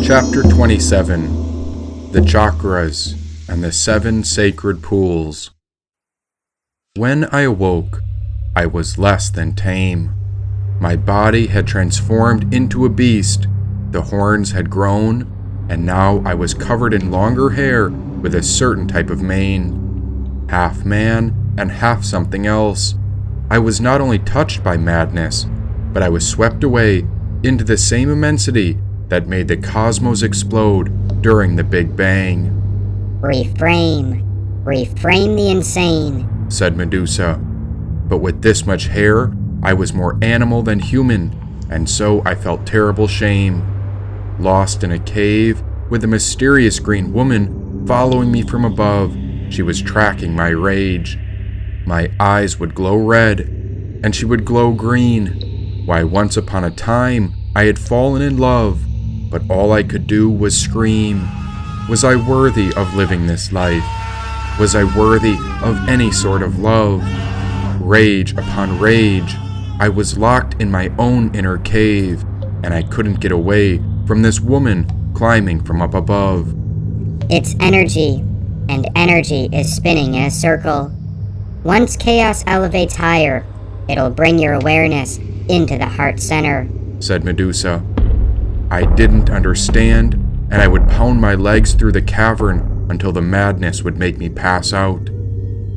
Chapter 27 The Chakras and the 7 Sacred Pools. When I awoke, I was less than tame. My body had transformed into a beast, the horns had grown, and now I was covered in longer hair with a certain type of mane. Half man and half something else, I was not only touched by madness, but I was swept away into the same immensity that made the cosmos explode during the Big Bang. Reframe the insane, said Medusa. But with this much hair, I was more animal than human, and so I felt terrible shame. Lost in a cave, with a mysterious green woman following me from above, she was tracking my rage. My eyes would glow red, and she would glow green. Why, once upon a time, I had fallen in love, but all I could do was scream. Was I worthy of living this life? Was I worthy of any sort of love? Rage upon rage, I was locked in my own inner cave, and I couldn't get away from this woman climbing from up above. It's energy, and energy is spinning in a circle. Once chaos elevates higher, it'll bring your awareness into the heart center, said Medusa. I didn't understand, and I would pound my legs through the cavern until the madness would make me pass out.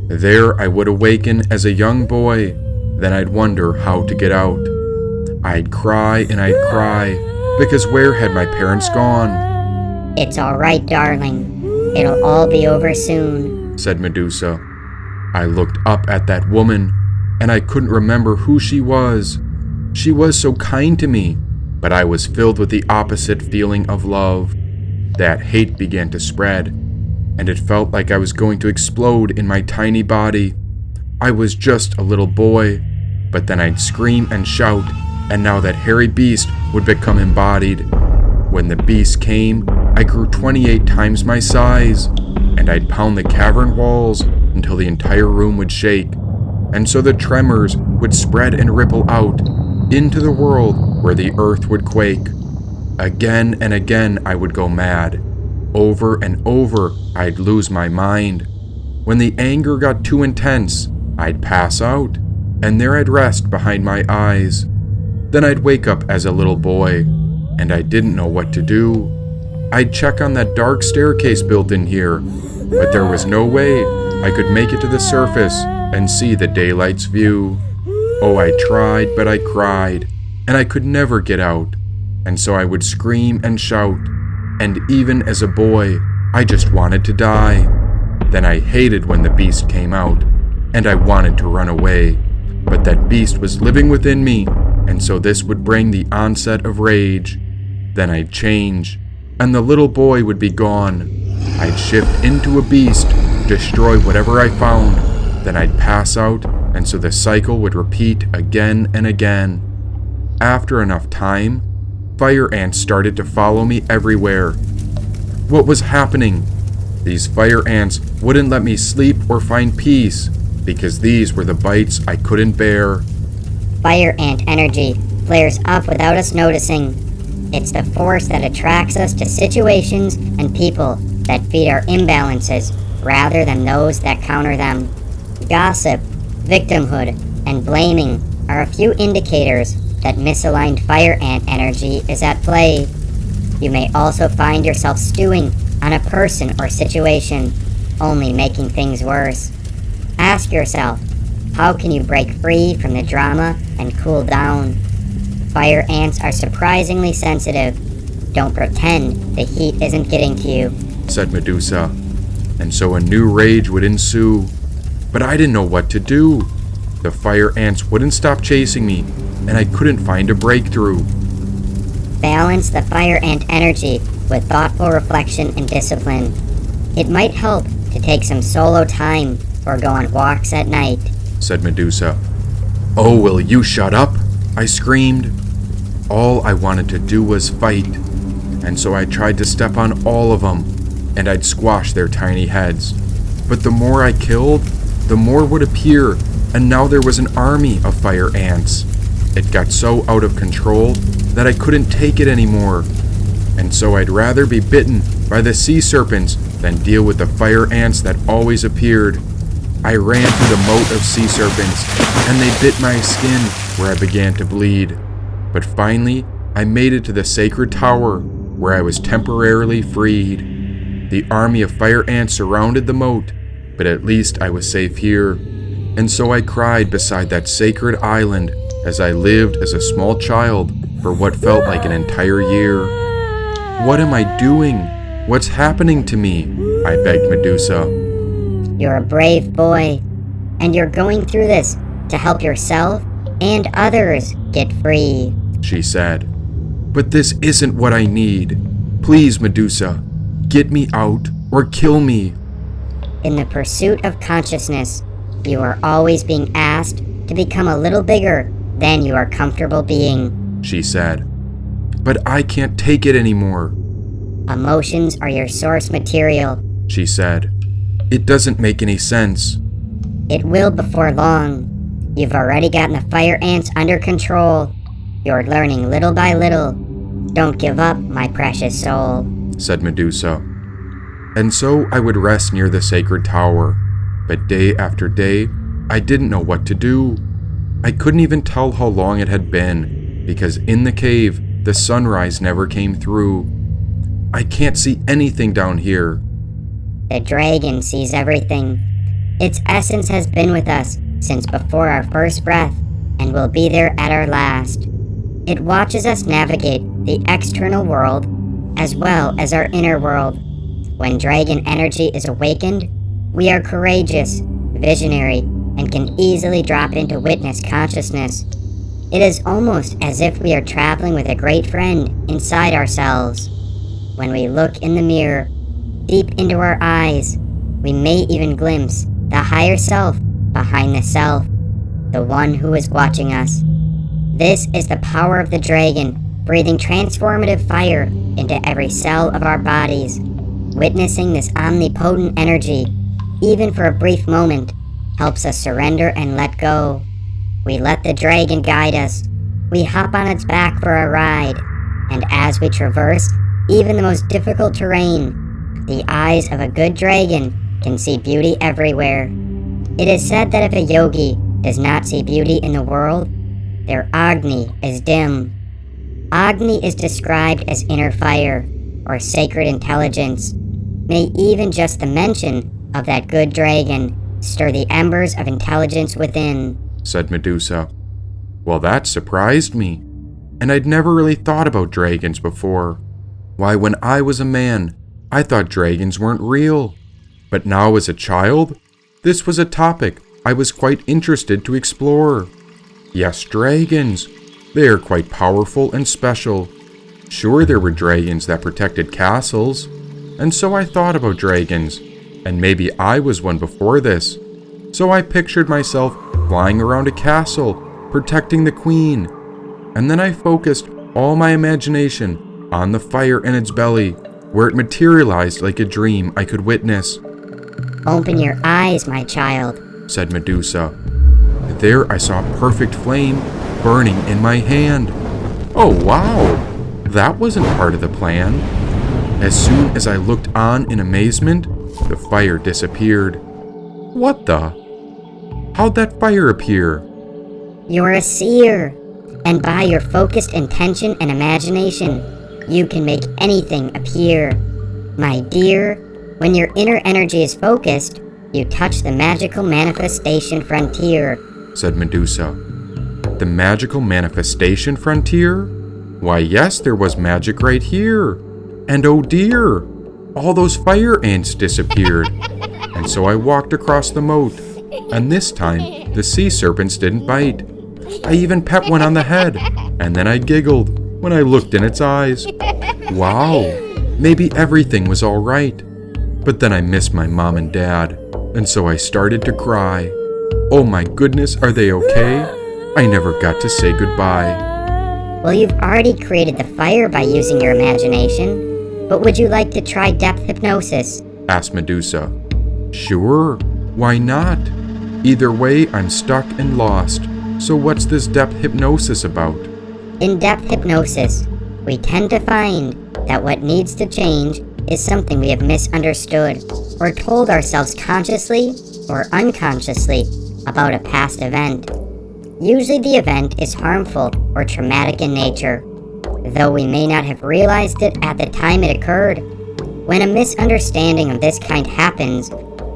There I would awaken as a young boy, then I'd wonder how to get out. I'd cry and I'd cry, because where had my parents gone? It's all right, darling. It'll all be over soon, said Medusa. I looked up at that woman, and I couldn't remember who she was. She was so kind to me, but I was filled with the opposite feeling of love. That hate began to spread, and it felt like I was going to explode in my tiny body. I was just a little boy, but then I'd scream and shout, and now that hairy beast would become embodied. When the beast came, I grew 28 times my size, and I'd pound the cavern walls until the entire room would shake, and so the tremors would spread and ripple out into the world where the earth would quake. Again and again I would go mad. Over and over I'd lose my mind. When the anger got too intense, I'd pass out, and there I'd rest behind my eyes. Then I'd wake up as a little boy, and I didn't know what to do. I'd check on that dark staircase built in here, but there was no way I could make it to the surface and see the daylight's view. Oh, I tried, but I cried, and I could never get out, and so I would scream and shout, and even as a boy, I just wanted to die. Then I hated when the beast came out, and I wanted to run away, but that beast was living within me, and so this would bring the onset of rage. Then I'd change, and the little boy would be gone. I'd shift into a beast, destroy whatever I found, then I'd pass out, and so the cycle would repeat again and again. After enough time, fire ants started to follow me everywhere. What was happening? These fire ants wouldn't let me sleep or find peace, because these were the bites I couldn't bear. Fire ant energy flares up without us noticing. It's the force that attracts us to situations and people that feed our imbalances rather than those that counter them. Gossip, victimhood, and blaming are a few indicators that misaligned fire ant energy is at play. You may also find yourself stewing on a person or situation, only making things worse. Ask yourself, how can you break free from the drama and cool down? Fire ants are surprisingly sensitive. Don't pretend the heat isn't getting to you, said Medusa, and so a new rage would ensue. But I didn't know what to do. The fire ants wouldn't stop chasing me, and I couldn't find a breakthrough. Balance the fire ant energy with thoughtful reflection and discipline. It might help to take some solo time or go on walks at night, said Medusa. Oh, will you shut up? I screamed. All I wanted to do was fight, and so I tried to step on all of them, and I'd squash their tiny heads. But the more I killed, the more would appear, and now there was an army of fire ants. It got so out of control that I couldn't take it anymore, and so I'd rather be bitten by the sea serpents than deal with the fire ants that always appeared. I ran through the moat of sea serpents, and they bit my skin where I began to bleed. But finally, I made it to the sacred tower, where I was temporarily freed. The army of fire ants surrounded the moat, but at least I was safe here. And so I cried beside that sacred island as I lived as a small child for what felt like an entire year. What am I doing? What's happening to me? I begged Medusa. You're a brave boy, and you're going through this to help yourself and others get free, she said. But this isn't what I need. Please, Medusa, get me out or kill me. In the pursuit of consciousness, you are always being asked to become a little bigger than you are comfortable being, she said. But I can't take it anymore. Emotions are your source material, she said. It doesn't make any sense. It will before long. You've already gotten the fire ants under control. You're learning little by little. Don't give up, my precious soul, said Medusa. And so I would rest near the sacred tower, but day after day, I didn't know what to do. I couldn't even tell how long it had been, because in the cave, the sunrise never came through. I can't see anything down here. The dragon sees everything. Its essence has been with us since before our first breath, and will be there at our last. It watches us navigate the external world, as well as our inner world. When dragon energy is awakened, we are courageous, visionary, and can easily drop into witness consciousness. It is almost as if we are traveling with a great friend inside ourselves. When we look in the mirror, deep into our eyes, we may even glimpse the higher self behind the self, the one who is watching us. This is the power of the dragon, breathing transformative fire into every cell of our bodies. Witnessing this omnipotent energy, even for a brief moment, helps us surrender and let go. We let the dragon guide us. We hop on its back for a ride, and as we traverse even the most difficult terrain, the eyes of a good dragon can see beauty everywhere. It is said that if a yogi does not see beauty in the world, their Agni is dim. Agni is described as inner fire, or sacred intelligence. May even just the mention of that good dragon stir the embers of intelligence within, said Medusa. Well, that surprised me, and I'd never really thought about dragons before. Why, when I was a man, I thought dragons weren't real. But now as a child, this was a topic I was quite interested to explore. Yes, dragons. They are quite powerful and special. Sure, there were dragons that protected castles, and so I thought about dragons, and maybe I was one before this. So I pictured myself flying around a castle, protecting the queen, and then I focused all my imagination on the fire in its belly, where it materialized like a dream I could witness. Open your eyes, my child, said Medusa. There I saw a perfect flame burning in my hand. Oh wow, that wasn't part of the plan. As soon as I looked on in amazement, the fire disappeared. What the? How'd that fire appear? You're a seer, and by your focused intention and imagination, you can make anything appear. My dear, when your inner energy is focused, you touch the magical manifestation frontier, said Medusa. The magical manifestation frontier? Why, yes, there was magic right here. And oh dear, all those fire ants disappeared. And so I walked across the moat, and this time the sea serpents didn't bite. I even pet one on the head, and then I giggled when I looked in its eyes. Wow, maybe everything was all right. But then I missed my mom and dad, and so I started to cry. Oh my goodness, are they okay? I never got to say goodbye. Well, you've already created the fire by using your imagination, but would you like to try depth hypnosis? Asked Medusa. Sure, why not? Either way, I'm stuck and lost. So what's this depth hypnosis about? In depth hypnosis, we tend to find that what needs to change is something we have misunderstood or told ourselves consciously or unconsciously about a past event. Usually the event is harmful or traumatic in nature, though we may not have realized it at the time it occurred. When a misunderstanding of this kind happens,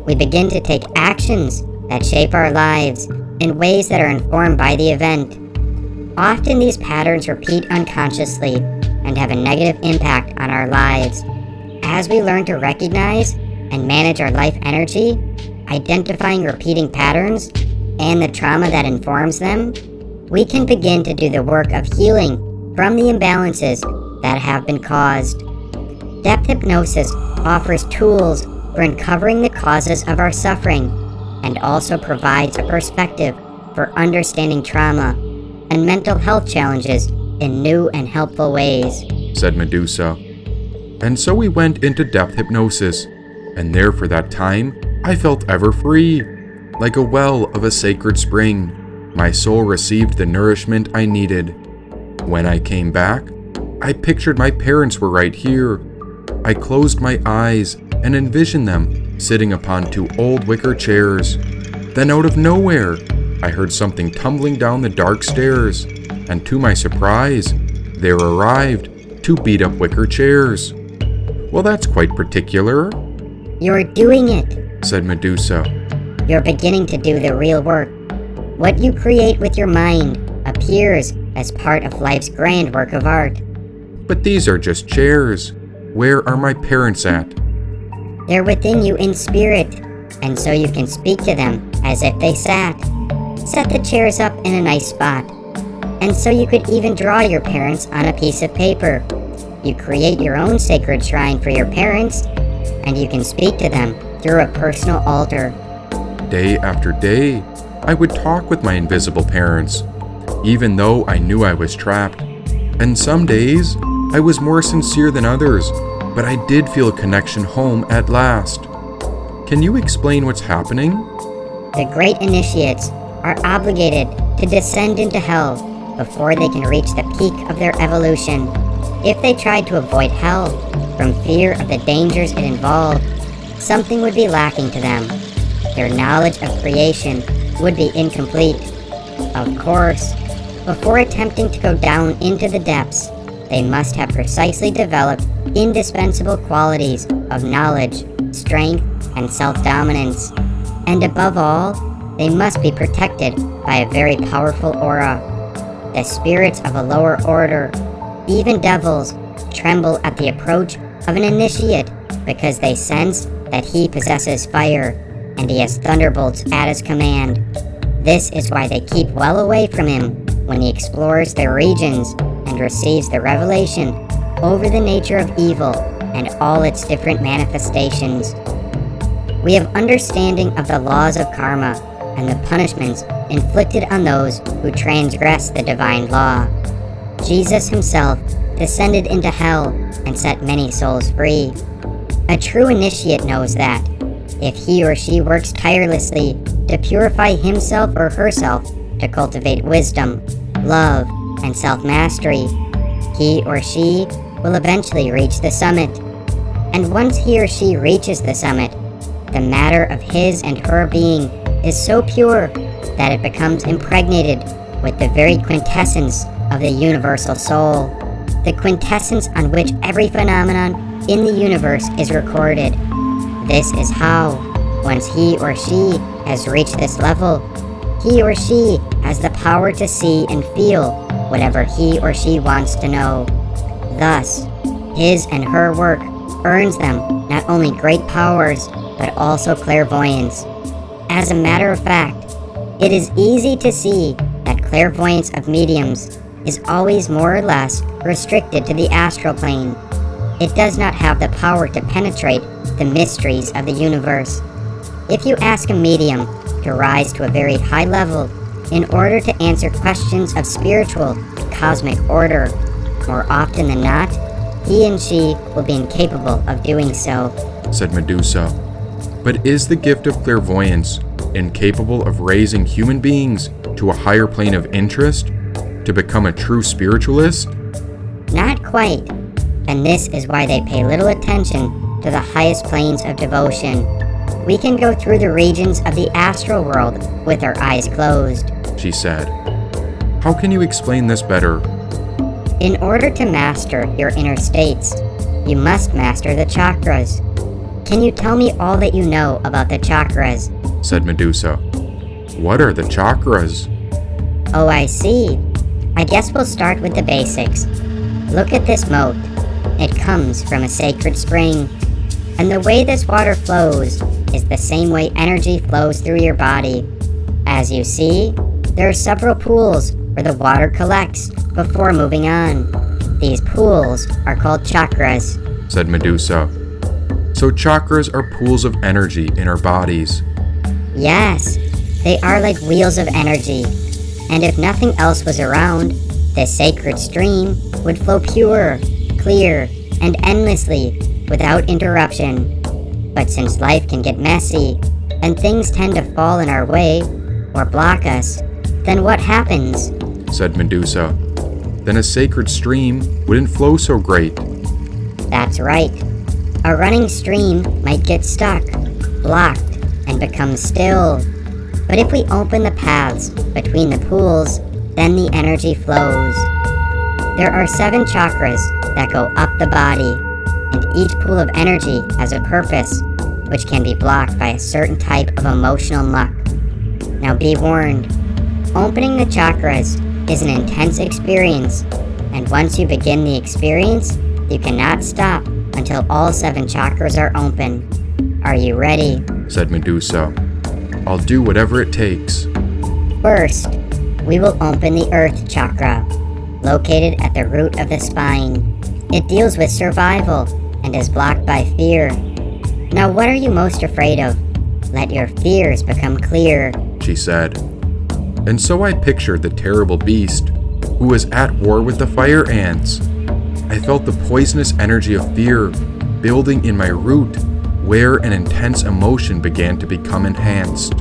we begin to take actions that shape our lives in ways that are informed by the event. Often these patterns repeat unconsciously and have a negative impact on our lives. As we learn to recognize and manage our life energy, identifying repeating patterns and the trauma that informs them, we can begin to do the work of healing from the imbalances that have been caused. Depth hypnosis offers tools for uncovering the causes of our suffering and also provides a perspective for understanding trauma and mental health challenges in new and helpful ways, said Medusa. And so we went into depth hypnosis, and there for that time I felt ever free. Like a well of a sacred spring, my soul received the nourishment I needed. When I came back, I pictured my parents were right here. I closed my eyes and envisioned them sitting upon two old wicker chairs. Then out of nowhere, I heard something tumbling down the dark stairs, and to my surprise, there arrived two beat-up wicker chairs. Well, that's quite particular, "You're doing it," said Medusa. "You're beginning to do the real work. What you create with your mind appears as part of life's grand work of art." But these are just chairs. Where are my parents at? They're within you in spirit, and so you can speak to them as if they sat. Set the chairs up in a nice spot, and so you could even draw your parents on a piece of paper. You create your own sacred shrine for your parents, and you can speak to them through a personal altar. Day after day, I would talk with my invisible parents, even though I knew I was trapped. And some days, I was more sincere than others, but I did feel a connection home at last. Can you explain what's happening? The great initiates are obligated to descend into hell before they can reach the peak of their evolution. If they tried to avoid hell from fear of the dangers it involved, something would be lacking to them. Their knowledge of creation would be incomplete. Of course, before attempting to go down into the depths, they must have precisely developed indispensable qualities of knowledge, strength, and self-dominance. And above all, they must be protected by a very powerful aura. The spirits of a lower order, even devils, tremble at the approach of an initiate because they sense that he possesses fire and he has thunderbolts at his command. This is why they keep well away from him when he explores their regions and receives the revelation over the nature of evil and all its different manifestations. We have understanding of the laws of karma and the punishments inflicted on those who transgress the divine law. Jesus himself descended into hell and set many souls free. A true initiate knows that if he or she works tirelessly to purify himself or herself to cultivate wisdom, love, and self-mastery, he or she will eventually reach the summit. And once he or she reaches the summit, the matter of his and her being is so pure that it becomes impregnated with the very quintessence of the universal soul, the quintessence on which every phenomenon in the universe is recorded. This is how, once he or she has reached this level, he or she has the power to see and feel whatever he or she wants to know. Thus, his and her work earns them not only great powers, but also clairvoyance. As a matter of fact, it is easy to see that clairvoyance of mediums is always more or less restricted to the astral plane. It does not have the power to penetrate the mysteries of the universe. If you ask a medium to rise to a very high level in order to answer questions of spiritual, cosmic order, more often than not, he and she will be incapable of doing so, said Medusa. But is the gift of clairvoyance incapable of raising human beings to a higher plane of interest, to become a true spiritualist? Not quite. and this is why they pay little attention to the highest planes of devotion. We can go through the regions of the astral world with our eyes closed, she said. How can you explain this better? In order to master your inner states, you must master the chakras. Can you tell me all that you know about the chakras? Said Medusa. What are the chakras? Oh, I see. I guess we'll start with the basics. Look at this moat. It comes from a sacred spring. And the way this water flows is the same way energy flows through your body. As you see, there are several pools where the water collects before moving on. These pools are called chakras, said Medusa. So chakras are pools of energy in our bodies. Yes, they are like wheels of energy. And if nothing else was around, this sacred stream would flow pure, clear, and endlessly without interruption. But since life can get messy, and things tend to fall in our way or block us, then what happens? Said Medusa. Then a sacred stream wouldn't flow so great. That's right. A running stream might get stuck, blocked, and become still. But if we open the paths between the pools, then the energy flows. There are 7 chakras that go up the body, and each pool of energy has a purpose, which can be blocked by a certain type of emotional muck. Now be warned, opening the chakras is an intense experience, and once you begin the experience, you cannot stop until all 7 chakras are open. Are you ready? Said Medusa. I'll do whatever it takes. First, we will open the Earth chakra, located at the root of the spine. It deals with survival and is blocked by fear. Now what are you most afraid of? Let your fears become clear, she said. And so I pictured the terrible beast who was at war with the fire ants. I felt the poisonous energy of fear building in my root, where an intense emotion began to become enhanced.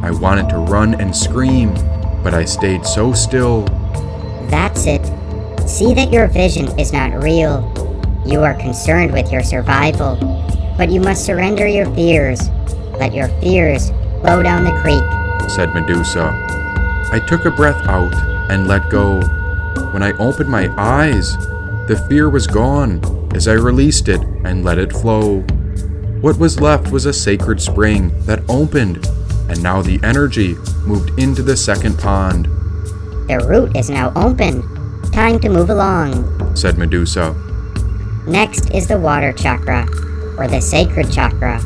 I wanted to run and scream, but I stayed so still. That's it. See that your vision is not real. You are concerned with your survival, but you must surrender your fears. Let your fears flow down the creek, said Medusa. I took a breath out and let go. When I opened my eyes, the fear was gone as I released it and let it flow. What was left was a sacred spring that opened, and now the energy moved into the second pond. The root is now open. Time to move along, said Medusa. Next is the water chakra, or the sacred chakra,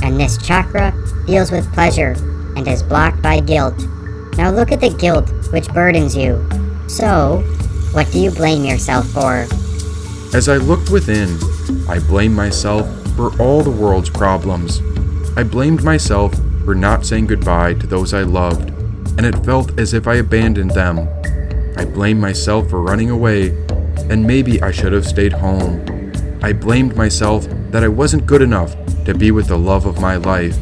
and this chakra deals with pleasure and is blocked by guilt. Now look at the guilt which burdens you. So, what do you blame yourself for? As I looked within, I blamed myself for all the world's problems. I blamed myself for not saying goodbye to those I loved, and it felt as if I abandoned them. I blamed myself for running away, and maybe I should have stayed home. I blamed myself that I wasn't good enough to be with the love of my life,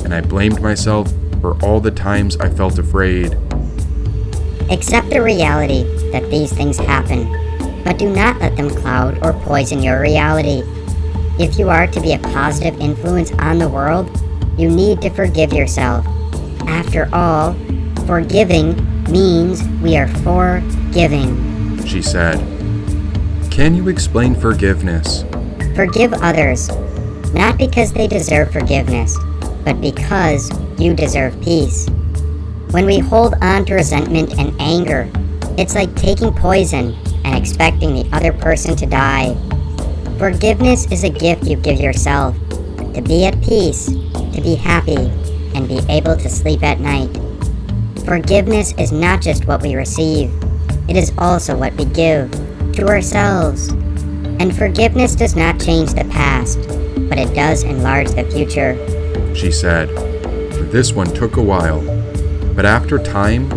and I blamed myself for all the times I felt afraid. Accept the reality that these things happen, but do not let them cloud or poison your reality. If you are to be a positive influence on the world, you need to forgive yourself. After all, forgiving means we are forgiving, she said. Can you explain forgiveness? Forgive others, not because they deserve forgiveness, but because you deserve peace. When we hold on to resentment and anger, it's like taking poison and expecting the other person to die. Forgiveness is a gift you give yourself, to be at peace, to be happy, and be able to sleep at night. Forgiveness is not just what we receive, it is also what we give to ourselves. And forgiveness does not change the past, but it does enlarge the future, she said. This one took a while, but after time,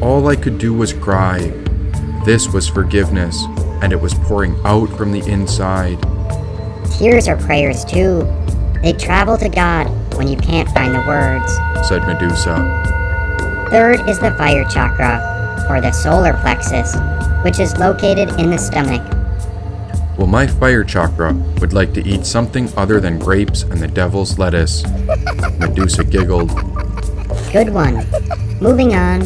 all I could do was cry. This was forgiveness, and it was pouring out from the inside. Tears are prayers too. They travel to God when you can't find the words, said Medusa. Third is the fire chakra, or the solar plexus, which is located in the stomach. Well, my fire chakra would like to eat something other than grapes and the devil's lettuce. Medusa giggled. Good one. Moving on.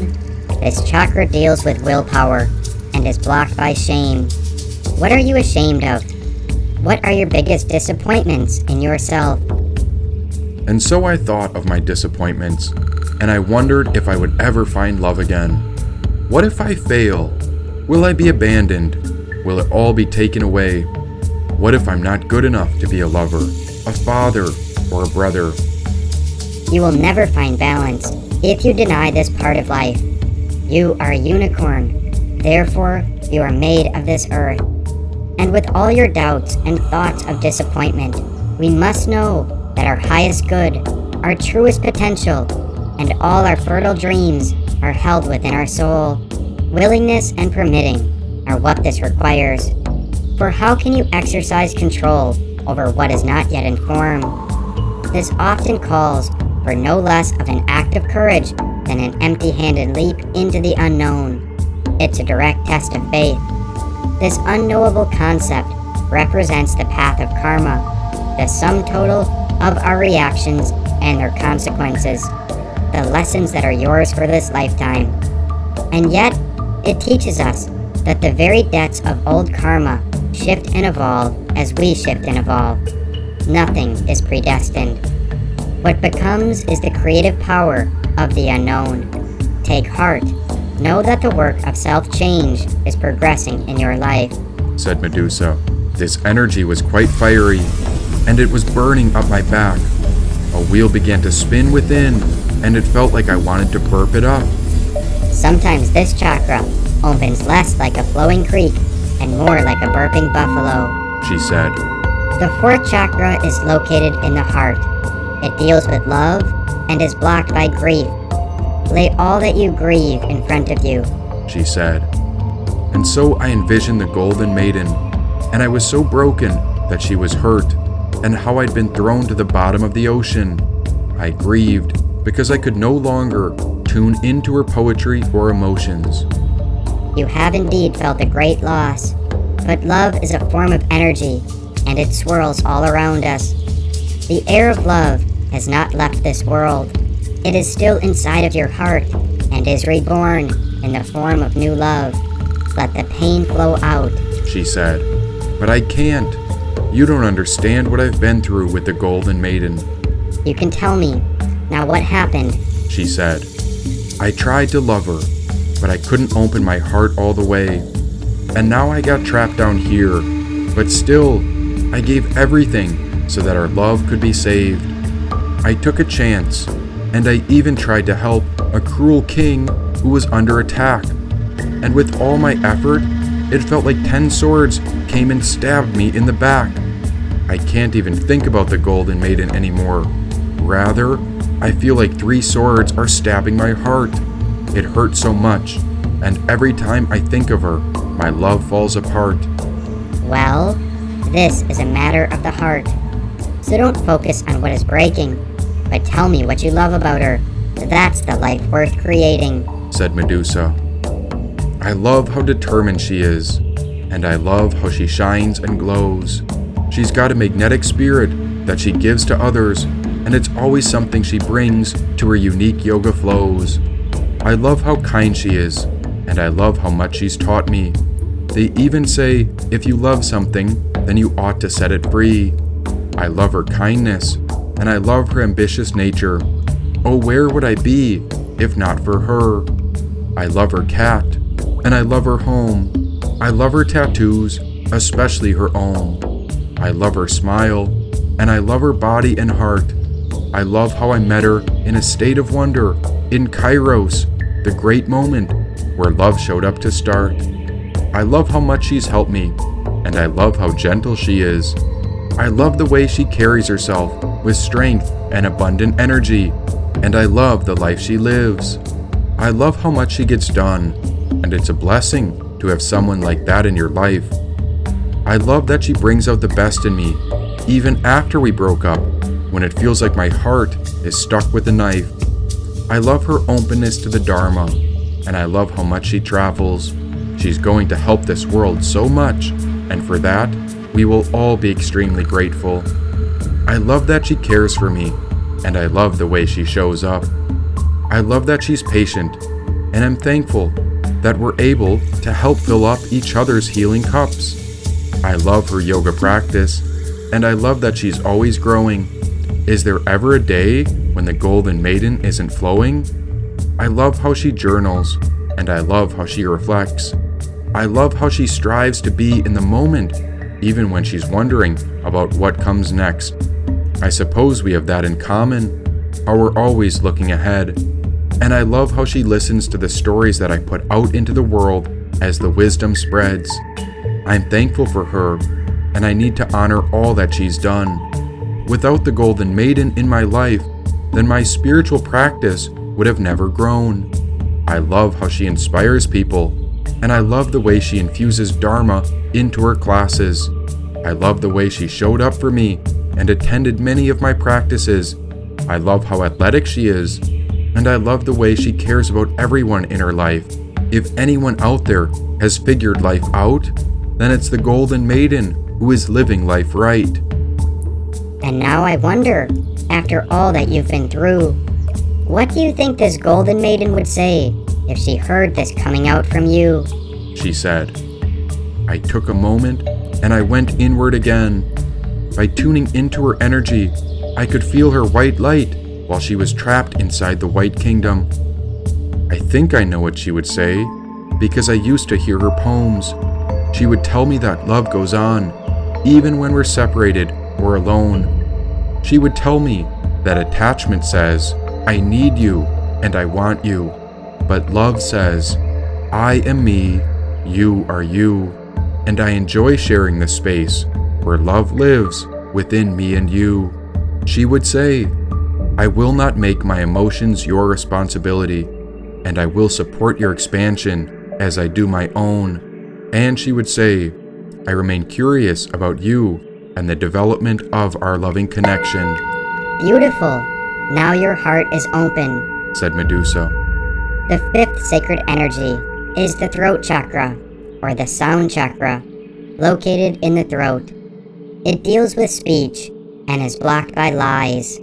This chakra deals with willpower and is blocked by shame. What are you ashamed of? What are your biggest disappointments in yourself? And so I thought of my disappointments, and I wondered if I would ever find love again. What if I fail? Will I be abandoned? Will it all be taken away? What if I'm not good enough to be a lover, a father, or a brother? You will never find balance if you deny this part of life. You are a unicorn. Therefore, you are made of this earth. And with all your doubts and thoughts of disappointment, we must know that our highest good, our truest potential, and all our fertile dreams are held within our soul. Willingness and permitting are what this requires. For how can you exercise control over what is not yet in form? This often calls for no less of an act of courage than an empty-handed leap into the unknown. It's a direct test of faith. This unknowable concept represents the path of karma, the sum total of our reactions and their consequences, the lessons that are yours for this lifetime. And yet, it teaches us that the very debts of old karma shift and evolve as we shift and evolve. Nothing is predestined. What becomes is the creative power of the unknown. Take heart. Know that the work of self-change is progressing in your life, said Medusa. This energy was quite fiery, and it was burning up my back. A wheel began to spin within, and it felt like I wanted to burp it up. Sometimes this chakra opens less like a flowing creek and more like a burping buffalo, she said. The fourth chakra is located in the heart. It deals with love and is blocked by grief. Lay all that you grieve in front of you, she said. And so I envisioned the Golden Maiden, and I was so broken that she was hurt, and how I'd been thrown to the bottom of the ocean. I grieved because I could no longer tune into her poetry or emotions. You have indeed felt a great loss, but love is a form of energy, and it swirls all around us. The air of love has not left this world. It is still inside of your heart and is reborn in the form of new love. Let the pain flow out, she said. But I can't. You don't understand what I've been through with the Golden Maiden. You can tell me. Now what happened? She said. I tried to love her, but I couldn't open my heart all the way. And now I got trapped down here. But still, I gave everything so that our love could be saved. I took a chance, and I even tried to help a cruel king who was under attack. And with all my effort, it felt like 10 swords came and stabbed me in the back. I can't even think about the Golden Maiden anymore. Rather, I feel like 3 swords are stabbing my heart. It hurts so much, and every time I think of her, my love falls apart. Well, this is a matter of the heart. So don't focus on what is breaking, but tell me what you love about her. That's the life worth creating, said Medusa. I love how determined she is, and I love how she shines and glows. She's got a magnetic spirit that she gives to others, and it's always something she brings to her unique yoga flows. I love how kind she is, and I love how much she's taught me. They even say, if you love something, then you ought to set it free. I love her kindness, and I love her ambitious nature. Oh, where would I be if not for her? I love her cat, and I love her home. I love her tattoos, especially her own. I love her smile, and I love her body and heart. I love how I met her in a state of wonder, in Kairos, the great moment where love showed up to start. I love how much she's helped me, and I love how gentle she is. I love the way she carries herself with strength and abundant energy, and I love the life she lives. I love how much she gets done, and it's a blessing to have someone like that in your life. I love that she brings out the best in me, even after we broke up, when it feels like my heart is stuck with a knife. I love her openness to the Dharma, and I love how much she travels. She's going to help this world so much, and for that, we will all be extremely grateful. I love that she cares for me, and I love the way she shows up. I love that she's patient, and I'm thankful that we're able to help fill up each other's healing cups. I love her yoga practice, and I love that she's always growing. Is there ever a day when the Golden Maiden isn't flowing? I love how she journals, and I love how she reflects. I love how she strives to be in the moment, even when she's wondering about what comes next. I suppose we have that in common, how we're always looking ahead. And I love how she listens to the stories that I put out into the world as the wisdom spreads. I'm thankful for her, and I need to honor all that she's done. Without the Golden Maiden in my life, then my spiritual practice would have never grown. I love how she inspires people, and I love the way she infuses Dharma into her classes. I love the way she showed up for me and attended many of my practices. I love how athletic she is, and I love the way she cares about everyone in her life. If anyone out there has figured life out, then it's the Golden Maiden who is living life right. And now I wonder, after all that you've been through, what do you think this Golden Maiden would say if she heard this coming out from you? She said. I took a moment and I went inward again. By tuning into her energy, I could feel her white light while she was trapped inside the White Kingdom. I think I know what she would say, because I used to hear her poems. She would tell me that love goes on, even when we're separated or alone. She would tell me that attachment says, I need you and I want you, but love says, I am me, you are you, and I enjoy sharing the space where love lives within me and you. She would say, I will not make my emotions your responsibility, and I will support your expansion as I do my own. And she would say, I remain curious about you and the development of our loving connection. Beautiful. Now your heart is open, said Medusa. The fifth sacred energy is the throat chakra, or the sound chakra, located in the throat. It deals with speech and is blocked by lies.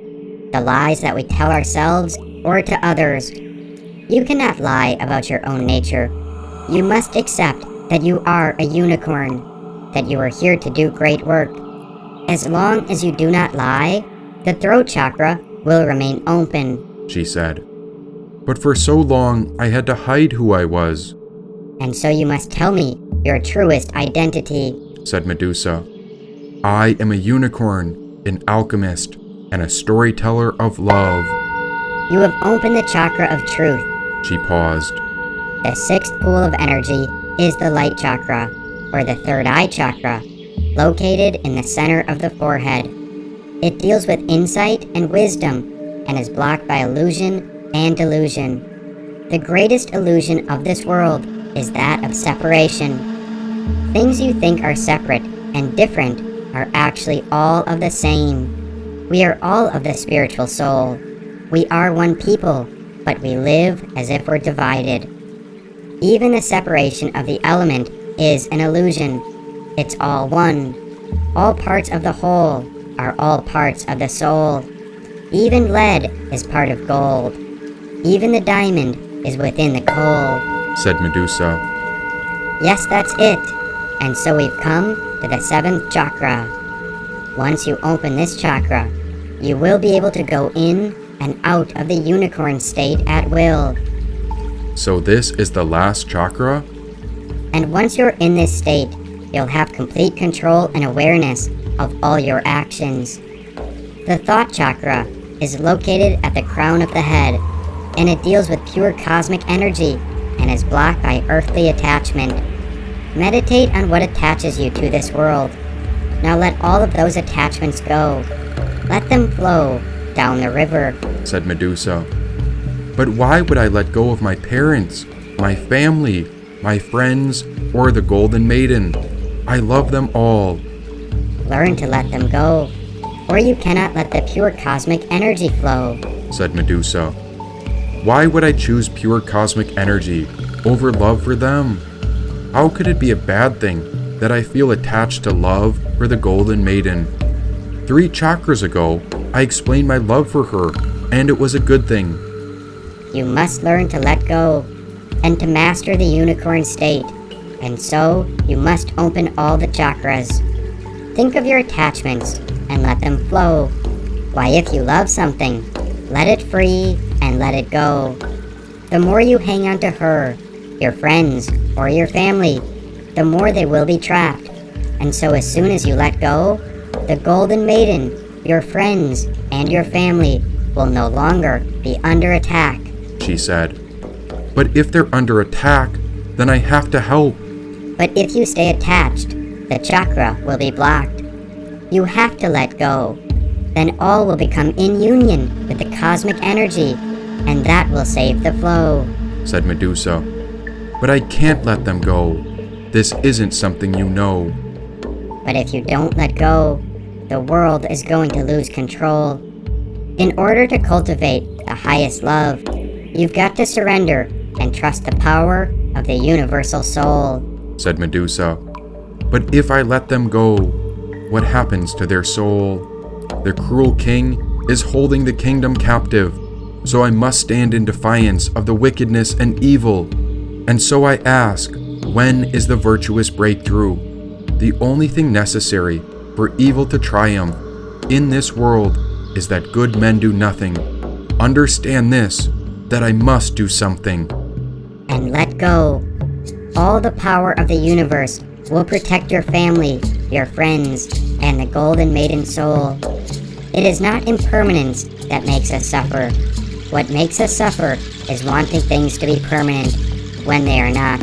The lies that we tell ourselves or to others. You cannot lie about your own nature. You must accept that you are a unicorn, that you are here to do great work. As long as you do not lie, the throat chakra will remain open, she said. But for so long, I had to hide who I was. And so you must tell me your truest identity, said Medusa. I am a unicorn, an alchemist, and a storyteller of love. You have opened the chakra of truth. She paused. The sixth pool of energy is the light chakra, or the third eye chakra, located in the center of the forehead. It deals with insight and wisdom, and is blocked by illusion and delusion. The greatest illusion of this world is that of separation. Things you think are separate and different are actually all of the same. We are all of the spiritual soul. We are one people, but we live as if we're divided. Even the separation of the element is an illusion. It's all one. All parts of the whole are all parts of the soul. Even lead is part of gold. Even the diamond is within the coal, said Medusa. Yes, that's it. And so we've come to the seventh chakra. Once you open this chakra, you will be able to go in and out of the unicorn state at will. So this is the last chakra? And once you're in this state, you'll have complete control and awareness of all your actions. The thought chakra is located at the crown of the head, and it deals with pure cosmic energy and is blocked by earthly attachment. Meditate on what attaches you to this world. Now let all of those attachments go. Let them flow down the river, said Medusa. But why would I let go of my parents, my family, my friends, or the Golden Maiden? I love them all. Learn to let them go, or you cannot let the pure cosmic energy flow, said Medusa. Why would I choose pure cosmic energy over love for them? How could it be a bad thing that I feel attached to love for the Golden Maiden. 3 chakras ago, I explained my love for her, and it was a good thing. You must learn to let go and to master the unicorn state, and so you must open all the chakras. Think of your attachments and let them flow. Why, if you love something, let it free and let it go. The more you hang on to her, your friends, or your family, the more they will be trapped. And so as soon as you let go, the Golden Maiden, your friends, and your family will no longer be under attack, she said. But if they're under attack, then I have to help. But if you stay attached, the chakra will be blocked. You have to let go. Then all will become in union with the cosmic energy, and that will save the flow, said Medusa. But I can't let them go. This isn't something you know. But if you don't let go, the world is going to lose control. In order to cultivate the highest love, you've got to surrender and trust the power of the universal soul, said Medusa. But if I let them go, what happens to their soul? The cruel king is holding the kingdom captive, so I must stand in defiance of the wickedness and evil. And so I ask, when is the virtuous breakthrough? The only thing necessary for evil to triumph in this world is that good men do nothing. Understand this, that I must do something. And let go. All the power of the universe will protect your family, your friends, and the Golden Maiden soul. It is not impermanence that makes us suffer. What makes us suffer is wanting things to be permanent when they are not.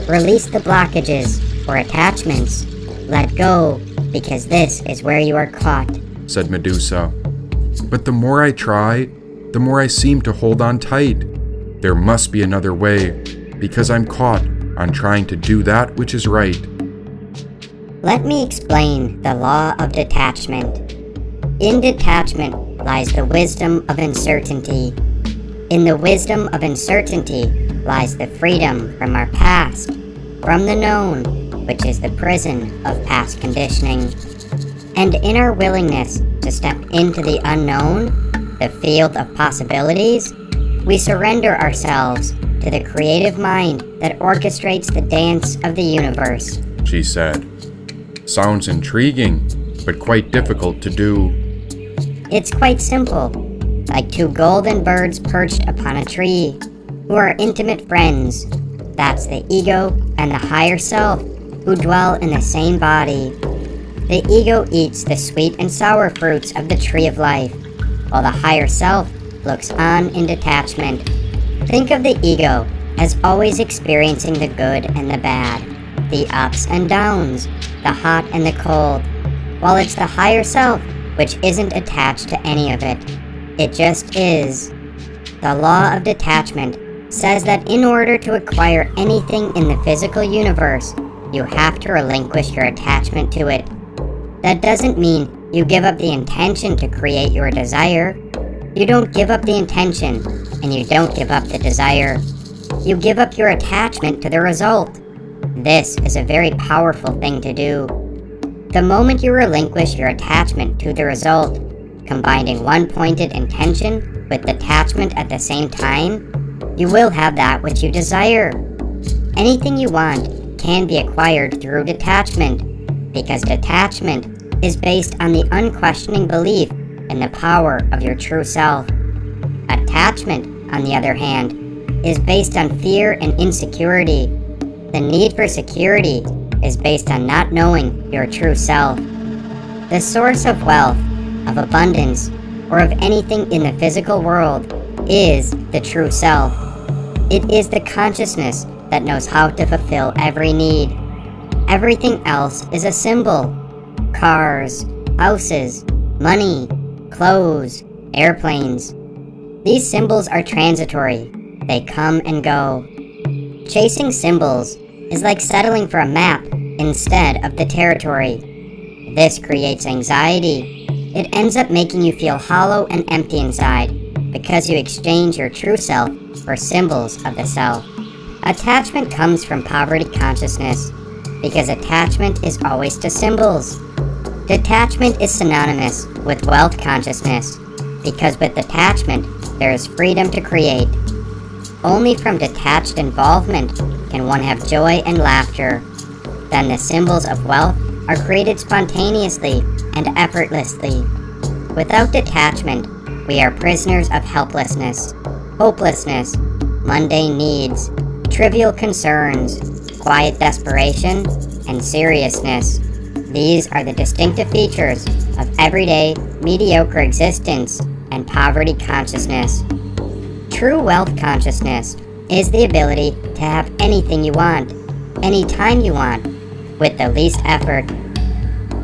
Release the blockages or attachments. Let go, because this is where you are caught, said Medusa. But the more I try, the more I seem to hold on tight. There must be another way, because I'm caught on trying to do that which is right. Let me explain the law of detachment. In detachment lies the wisdom of uncertainty. In the wisdom of uncertainty lies the freedom from our past, from the known, which is the prison of past conditioning. And in our willingness to step into the unknown, the field of possibilities, we surrender ourselves to the creative mind that orchestrates the dance of the universe, she said. Sounds intriguing, but quite difficult to do. It's quite simple, like 2 golden birds perched upon a tree, who are intimate friends. That's the ego and the higher self, who dwell in the same body. The ego eats the sweet and sour fruits of the tree of life, while the higher self looks on in detachment. Think of the ego as always experiencing the good and the bad, the ups and downs, the hot and the cold, while it's the higher self which isn't attached to any of it. It just is. The law of detachment says that in order to acquire anything in the physical universe, you have to relinquish your attachment to it. That doesn't mean you give up the intention to create your desire. You don't give up the intention, and you don't give up the desire. You give up your attachment to the result. This is a very powerful thing to do. The moment you relinquish your attachment to the result, combining one pointed intention with detachment at the same time, you will have that which you desire. Anything you want can be acquired through detachment, because detachment is based on the unquestioning belief in the power of your true self. Attachment, on the other hand, is based on fear and insecurity. The need for security is based on not knowing your true self. The source of wealth, of abundance, or of anything in the physical world is the true self. It is the consciousness that knows how to fulfill every need. Everything else is a symbol. Cars, houses, money, clothes, airplanes. These symbols are transitory. They come and go. Chasing symbols is like settling for a map instead of the territory. This creates anxiety. It ends up making you feel hollow and empty inside because you exchange your true self for symbols of the self. Attachment comes from poverty consciousness. because attachment is always to symbols. Detachment is synonymous with wealth consciousness, because with detachment, there is freedom to create. Only from detached involvement can one have joy and laughter. Then the symbols of wealth are created spontaneously and effortlessly. Without detachment, we are prisoners of helplessness, hopelessness, mundane needs, trivial concerns, quiet desperation, and seriousness. These are the distinctive features of everyday, mediocre existence and poverty consciousness. True wealth consciousness is the ability to have anything you want, anytime you want, with the least effort.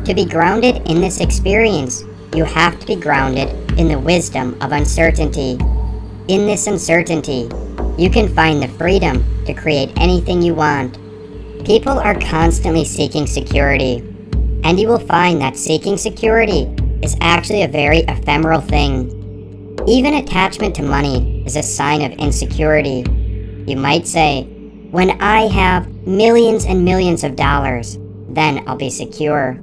To be grounded in this experience, you have to be grounded in the wisdom of uncertainty. In this uncertainty, you can find the freedom to create anything you want. People are constantly seeking security, and you will find that seeking security is actually a very ephemeral thing. Even attachment to money is a sign of insecurity. You might say, when I have millions and millions of dollars, then I'll be secure.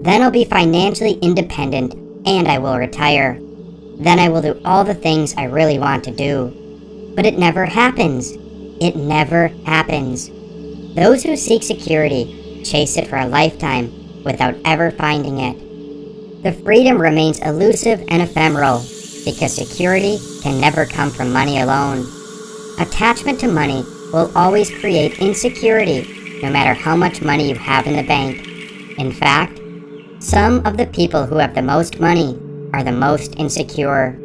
Then I'll be financially independent and I will retire. Then I will do all the things I really want to do. But it never happens. It never happens. Those who seek security chase it for a lifetime without ever finding it. The freedom remains elusive and ephemeral because security can never come from money alone. Attachment to money will always create insecurity no matter how much money you have in the bank. In fact, some of the people who have the most money are the most insecure.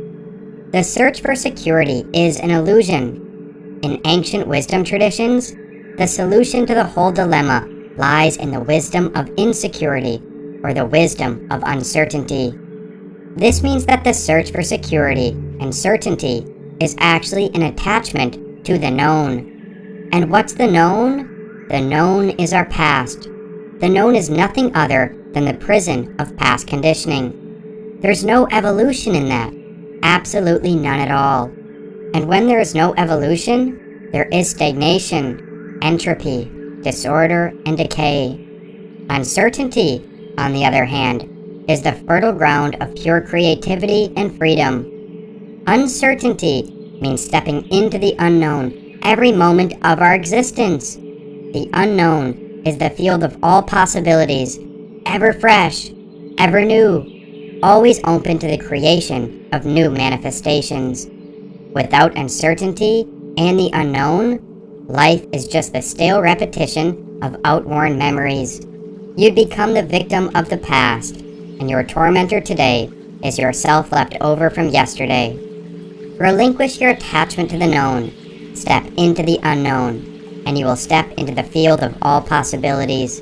The search for security is an illusion. In ancient wisdom traditions, the solution to the whole dilemma lies in the wisdom of insecurity, or the wisdom of uncertainty. This means that the search for security and certainty is actually an attachment to the known. And what's the known? The known is our past. The known is nothing other than the prison of past conditioning. There's no evolution in that. Absolutely none at all. And when there is no evolution, there is stagnation, entropy, disorder, and decay. Uncertainty, on the other hand, is the fertile ground of pure creativity and freedom. Uncertainty means stepping into the unknown every moment of our existence. The unknown is the field of all possibilities, ever fresh, ever new, always open to the creation of new manifestations. Without uncertainty and the unknown, life is just the stale repetition of outworn memories. You'd become the victim of the past, and your tormentor today is yourself left over from yesterday. Relinquish your attachment to the known, step into the unknown, and you will step into the field of all possibilities.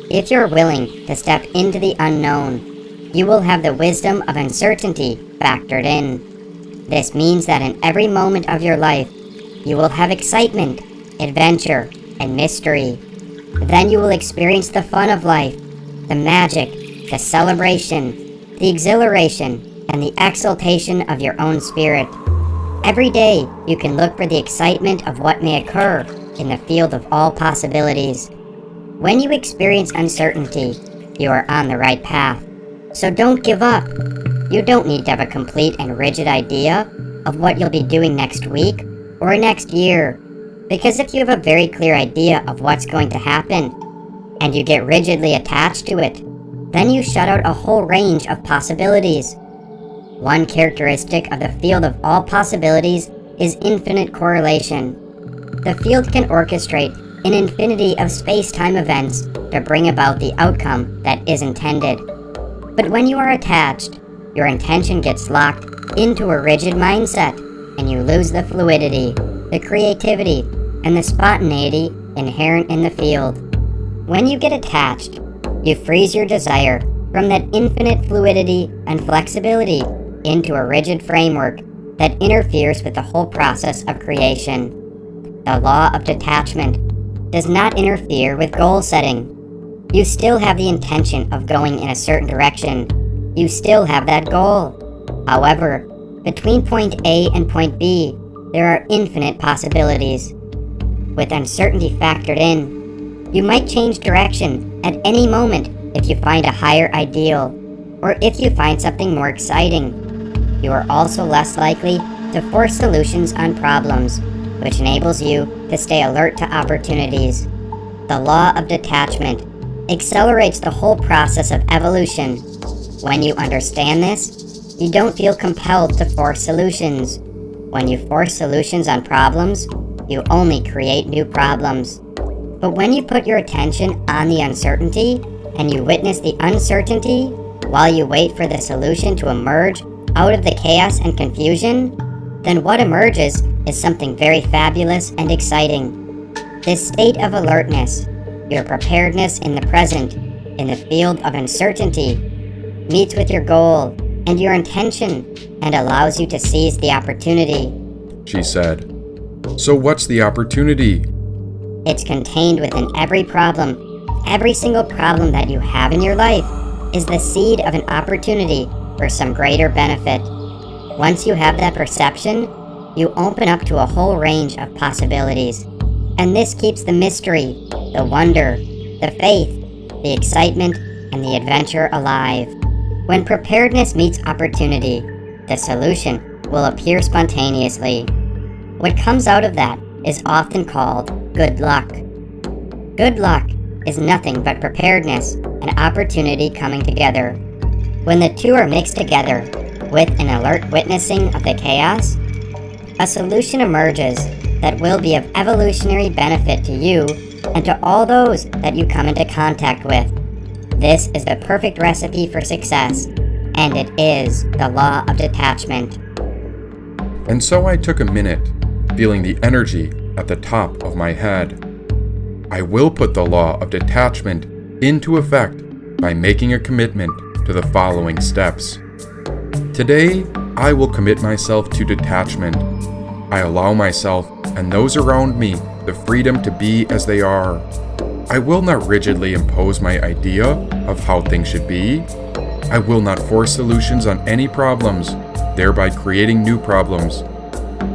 If you're willing to step into the unknown, you will have the wisdom of uncertainty factored in. This means that in every moment of your life, you will have excitement, adventure, and mystery. Then you will experience the fun of life, the magic, the celebration, the exhilaration, and the exaltation of your own spirit. Every day, you can look for the excitement of what may occur in the field of all possibilities. When you experience uncertainty, you are on the right path. So don't give up. You don't need to have a complete and rigid idea of what you'll be doing next week or next year. Because if you have a very clear idea of what's going to happen, and you get rigidly attached to it, then you shut out a whole range of possibilities. One characteristic of the field of all possibilities is infinite correlation. The field can orchestrate an infinity of space-time events to bring about the outcome that is intended. But when you are attached, your intention gets locked into a rigid mindset, and you lose the fluidity, the creativity, and the spontaneity inherent in the field. When you get attached, you freeze your desire from that infinite fluidity and flexibility into a rigid framework that interferes with the whole process of creation. The law of detachment does not interfere with goal setting. You still have the intention of going in a certain direction. You still have that goal. However, between point A and point B, there are infinite possibilities. With uncertainty factored in, You might change direction at any moment if you find a higher ideal, or if you find something more exciting. You are also less likely to force solutions on problems, which enables you to stay alert to opportunities. The law of detachment accelerates the whole process of evolution. When you understand this, you don't feel compelled to force solutions. When you force solutions on problems, you only create new problems. But when you put your attention on the uncertainty, and you witness the uncertainty while you wait for the solution to emerge out of the chaos and confusion, then what emerges is something very fabulous and exciting. This state of alertness, your preparedness in the present, in the field of uncertainty, meets with your goal and your intention and allows you to seize the opportunity. She said, "So what's the opportunity?" It's contained within every problem. Every single problem that you have in your life is the seed of an opportunity for some greater benefit. Once you have that perception, you open up to a whole range of possibilities. And this keeps the mystery, the wonder, the faith, the excitement, and the adventure alive. When preparedness meets opportunity, the solution will appear spontaneously. What comes out of that is often called good luck. Good luck is nothing but preparedness and opportunity coming together. When the two are mixed together with an alert witnessing of the chaos, a solution emerges that will be of evolutionary benefit to you and to all those that you come into contact with. This is the perfect recipe for success, and it is the law of detachment. And so I took a minute, feeling the energy at the top of my head. I will put the law of detachment into effect by making a commitment to the following steps. Today, I will commit myself to detachment. I allow myself and those around me the freedom to be as they are. I will not rigidly impose my idea of how things should be. I will not force solutions on any problems, thereby creating new problems.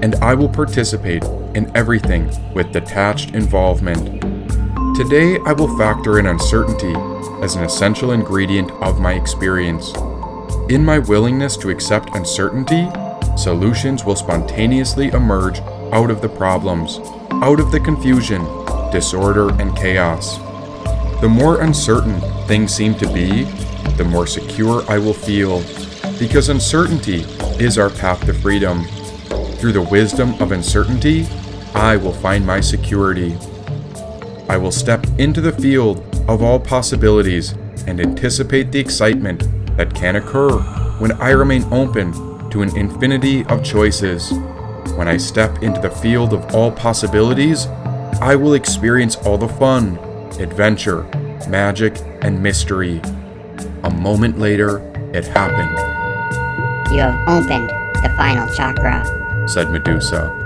And I will participate in everything with detached involvement. Today, I will factor in uncertainty as an essential ingredient of my experience. In my willingness to accept uncertainty, solutions will spontaneously emerge out of the problems, out of the confusion, disorder, and chaos. The more uncertain things seem to be, the more secure I will feel, because uncertainty is our path to freedom. Through the wisdom of uncertainty, I will find my security. I will step into the field of all possibilities and anticipate the excitement that can occur when I remain open to an infinity of choices. When I step into the field of all possibilities, I will experience all the fun, adventure, magic, and mystery. A moment later, it happened. You have opened the final chakra, said Medusa.